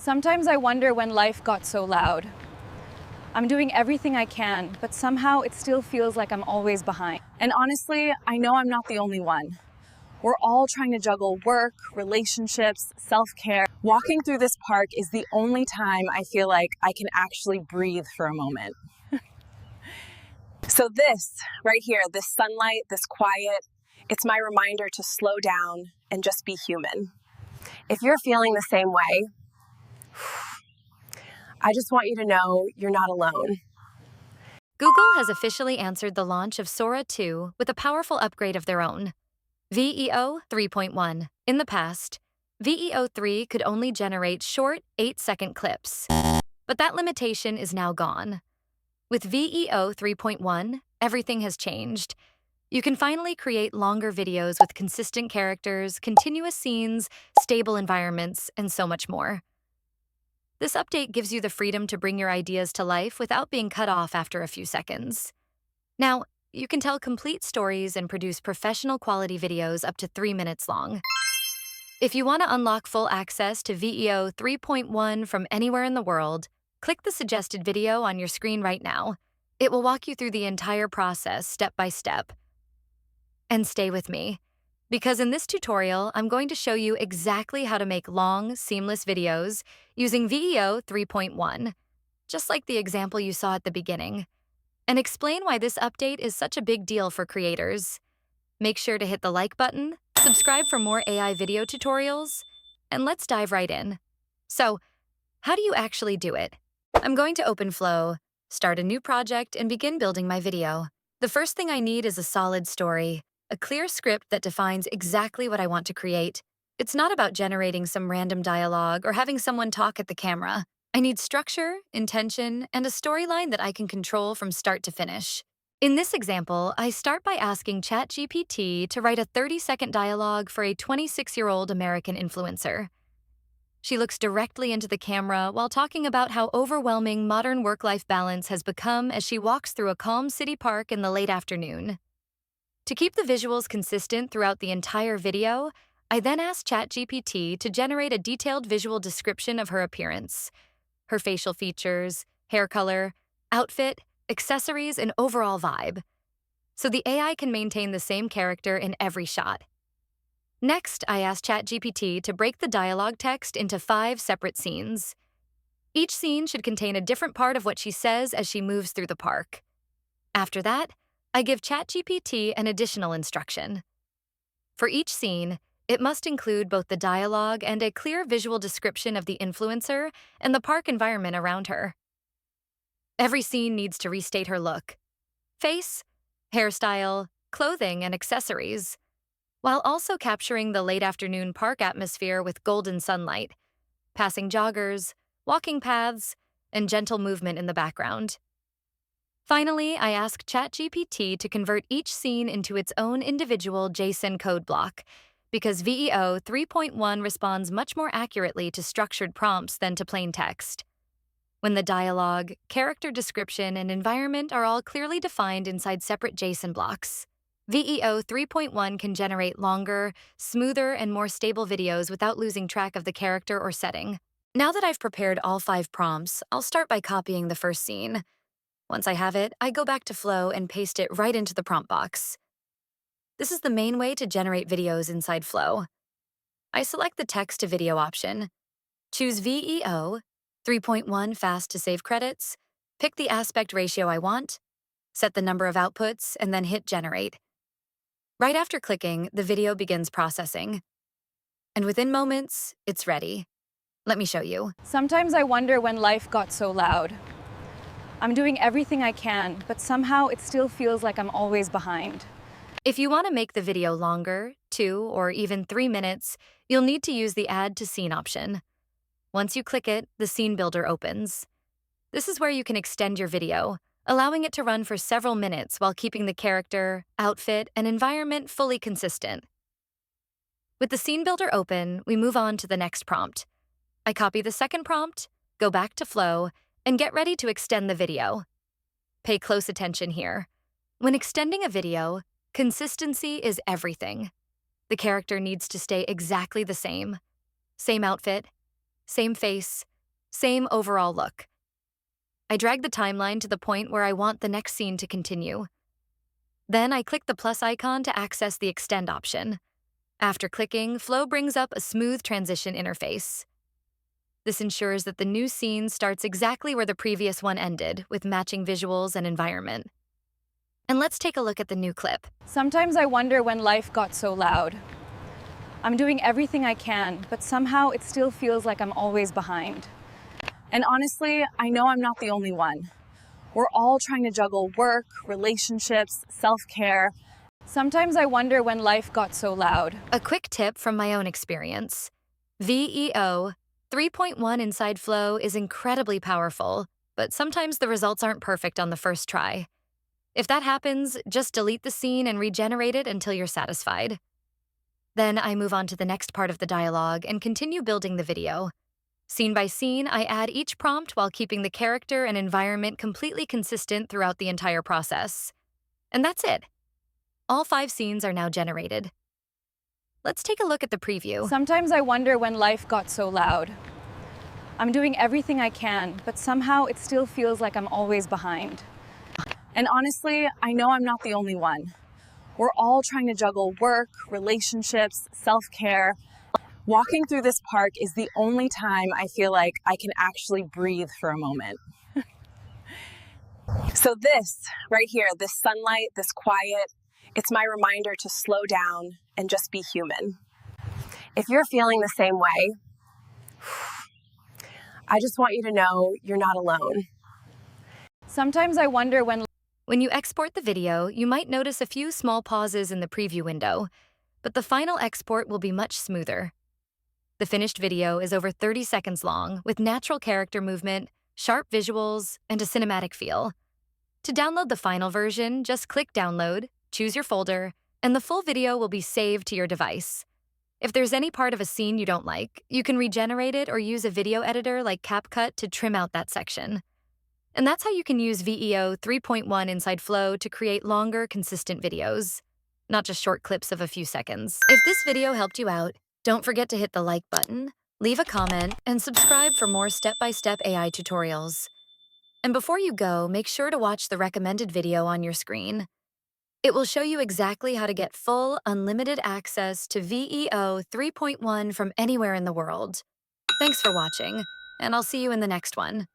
Sometimes I wonder when life got so loud. I'm doing everything I can, but somehow it still feels like I'm always behind. And honestly, I know I'm not the only one. We're all trying to juggle work, relationships, self-care. Walking through this park is the only time I feel like I can actually breathe for a moment. So this right here, this sunlight, this quiet, it's my reminder to slow down and just be human. If you're feeling the same way, I just want you to know you're not alone. Google has officially answered the launch of Sora 2 with a powerful upgrade of their own, Veo 3.1. In the past, Veo 3 could only generate short 8-second clips, but that limitation is now gone. With Veo 3.1, everything has changed. You can finally create longer videos with consistent characters, continuous scenes, stable environments, and so much more. This update gives you the freedom to bring your ideas to life without being cut off after a few seconds. Now, you can tell complete stories and produce professional quality videos up to 3 minutes long. If you want to unlock full access to Veo 3.1 from anywhere in the world, click the suggested video on your screen right now. It will walk you through the entire process step by step. And stay with me, because in this tutorial, I'm going to show you exactly how to make long, seamless videos using Veo 3.1, just like the example you saw at the beginning, and explain why this update is such a big deal for creators. Make sure to hit the like button, subscribe for more AI video tutorials, and let's dive right in. So, how do you actually do it? I'm going to open Flow, start a new project, and begin building my video. The first thing I need is a solid story, a clear script that defines exactly what I want to create. It's not about generating some random dialogue or having someone talk at the camera. I need structure, intention, and a storyline that I can control from start to finish. In this example, I start by asking ChatGPT to write a 30-second dialogue for a 26-year-old American influencer. She looks directly into the camera while talking about how overwhelming modern work-life balance has become as she walks through a calm city park in the late afternoon. To keep the visuals consistent throughout the entire video, I then ask ChatGPT to generate a detailed visual description of her appearance, her facial features, hair color, outfit, accessories, and overall vibe, so the AI can maintain the same character in every shot. Next, I ask ChatGPT to break the dialogue text into 5 separate scenes. Each scene should contain a different part of what she says as she moves through the park. After that, I give ChatGPT an additional instruction. For each scene, it must include both the dialogue and a clear visual description of the influencer and the park environment around her. Every scene needs to restate her look, face, hairstyle, clothing, and accessories, while also capturing the late afternoon park atmosphere with golden sunlight, passing joggers, walking paths, and gentle movement in the background. Finally, I ask ChatGPT to convert each scene into its own individual JSON code block, because Veo 3.1 responds much more accurately to structured prompts than to plain text. When the dialogue, character description, and environment are all clearly defined inside separate JSON blocks, Veo 3.1 can generate longer, smoother, and more stable videos without losing track of the character or setting. Now that I've prepared all 5 prompts, I'll start by copying the first scene. Once I have it, I go back to Flow and paste it right into the prompt box. This is the main way to generate videos inside Flow. I select the text-to-video option, choose Veo 3.1 fast to save credits, pick the aspect ratio I want, set the number of outputs, and then hit generate. Right after clicking, the video begins processing. And within moments, it's ready. Let me show you. Sometimes I wonder when life got so loud. I'm doing everything I can, but somehow it still feels like I'm always behind. If you want to make the video longer, 2 or even 3 minutes, you'll need to use the Add to Scene option. Once you click it, the scene builder opens. This is where you can extend your video, allowing it to run for several minutes while keeping the character, outfit, and environment fully consistent. With the scene builder open, we move on to the next prompt. I copy the second prompt, go back to Flow, and get ready to extend the video. Pay close attention here. When extending a video, consistency is everything. The character needs to stay exactly the same. Same outfit, same face, same overall look. I drag the timeline to the point where I want the next scene to continue. Then I click the plus icon to access the extend option. After clicking, Flow brings up a smooth transition interface. This ensures that the new scene starts exactly where the previous one ended, with matching visuals and environment. And let's take a look at the new clip. Sometimes I wonder when life got so loud. I'm doing everything I can, but somehow it still feels like I'm always behind. And honestly, I know I'm not the only one. We're all trying to juggle work, relationships, self-care. Sometimes I wonder when life got so loud. A quick tip from my own experience. VEO 3.1 inside Flow is incredibly powerful, but sometimes the results aren't perfect on the first try. If that happens, just delete the scene and regenerate it until you're satisfied. Then I move on to the next part of the dialogue and continue building the video. Scene by scene, I add each prompt while keeping the character and environment completely consistent throughout the entire process. And that's it. All 5 scenes are now generated. Let's take a look at the preview. Sometimes I wonder when life got so loud. I'm doing everything I can, but somehow it still feels like I'm always behind. And honestly, I know I'm not the only one. We're all trying to juggle work, relationships, self-care. Walking through this park is the only time I feel like I can actually breathe for a moment. So this right here, this sunlight, this quiet, it's my reminder to slow down and just be human. If you're feeling the same way, I just want you to know you're not alone. Sometimes I wonder When you export the video, you might notice a few small pauses in the preview window, but the final export will be much smoother. The finished video is over 30 seconds long, with natural character movement, sharp visuals, and a cinematic feel. To download the final version, just click Download, choose your folder, and the full video will be saved to your device. If there's any part of a scene you don't like, you can regenerate it or use a video editor like CapCut to trim out that section. And that's how you can use VEO 3.1 inside Flow to create longer, consistent videos, not just short clips of a few seconds. If this video helped you out, don't forget to hit the like button, leave a comment, and subscribe for more step-by-step AI tutorials. And before you go, make sure to watch the recommended video on your screen. It will show you exactly how to get full, unlimited access to VEO 3.1 from anywhere in the world. Thanks for watching, and I'll see you in the next one.